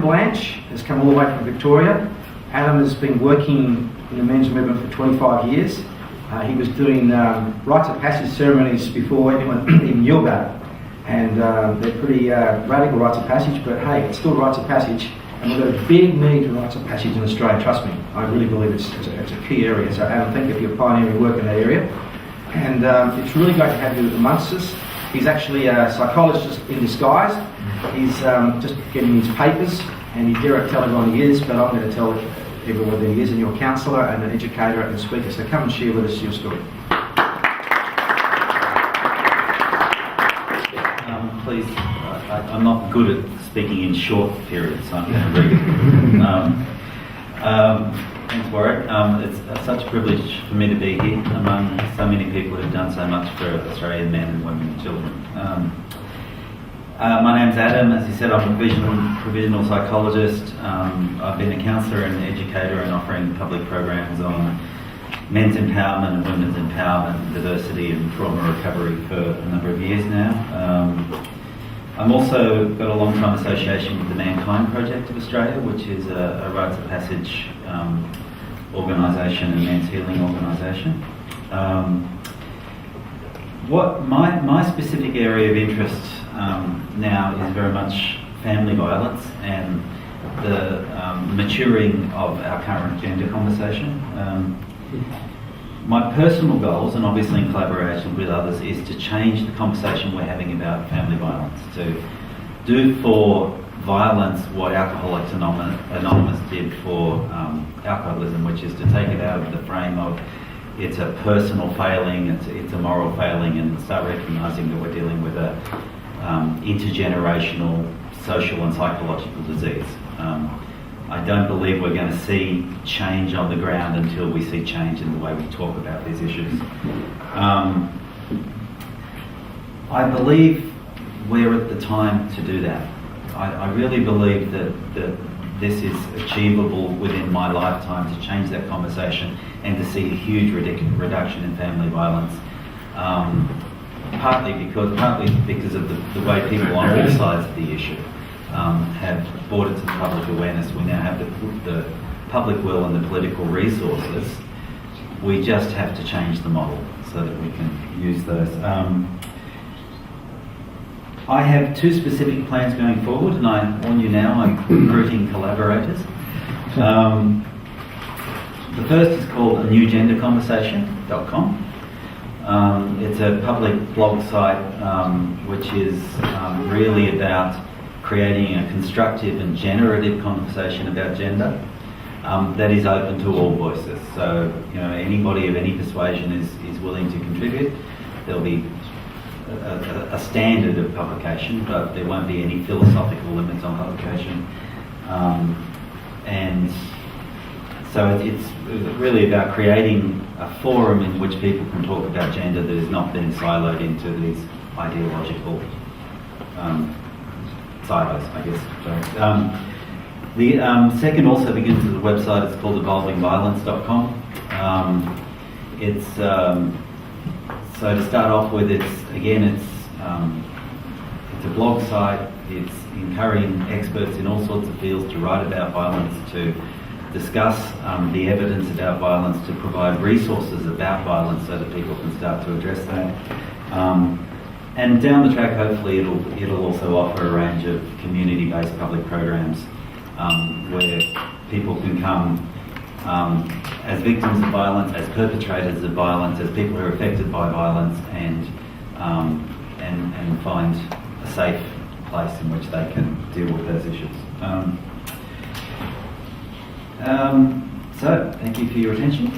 Blanch has come all the way from Victoria. Adam has been working in the men's movement for 25 years. He was doing rites of passage ceremonies before anyone even knew about it. And they're pretty radical rites of passage, but hey, it's still rites of passage. And we've got a big need for rites of passage in Australia, trust me. I really believe it's a key area. So Adam, thank you for your pioneering work in that area. And it's really great to have you amongst us. He's actually a psychologist in disguise. He's just getting his papers, and he dare tell everyone he is, but I'm going to tell everyone that he is, and you're a counsellor and an educator and a speaker. So come and share with us your story. Please, I'm not good at speaking in short periods, so I'm going to read it. Thanks, Warwick. It's such a privilege for me to be here among so many people who've done so much for Australian men and women and children. My name's Adam. As you said, I'm a provisional psychologist. I've been a counsellor and educator and offering public programs on men's empowerment and women's empowerment and diversity and trauma recovery for a number of years now. I'm also got a long time association with the Mankind Project of Australia, which is a rites of passage organisation and men's healing organisation. What my specific area of interest now is very much family violence and the maturing of our current gender conversation. My personal goals, and obviously in collaboration with others, is to change the conversation we're having about family violence, to do for violence what Alcoholics Anonymous did for alcoholism, which is to take it out of the frame of it's a personal failing, it's a moral failing, and start recognising that we're dealing with a intergenerational social and psychological disease. I don't believe we're going to see change on the ground until we see change in the way we talk about these issues. I believe we're at the time to do that. I really believe that this is achievable within my lifetime, to change that conversation and to see a huge reduction in family violence. Partly because of the way people on all sides of the issue have brought it to public awareness. We now have the public will and the political resources. We just have to change the model so that we can use those. I have two specific plans going forward, and I warn you now, I'm recruiting collaborators. The first is called anewgenderconversation.com. It's a public blog site which is really about creating a constructive and generative conversation about gender that is open to all voices. So, anybody of any persuasion is willing to contribute. There'll be a standard of publication, but there won't be any philosophical limits on publication. And so it's really about creating a forum in which people can talk about gender that is not being siloed into these ideological silos, I guess. So, the second also begins with a website. It's called evolvingviolence.com. So to start off with, it's a blog site. It's encouraging experts in all sorts of fields to write about violence, to discuss the evidence about violence, to provide resources about violence so that people can start to address that. And down the track, hopefully, it'll also offer a range of community-based public programs where people can come as victims of violence, as perpetrators of violence, as people who are affected by violence, and find a safe place in which they can deal with those issues. So, thank you for your attention.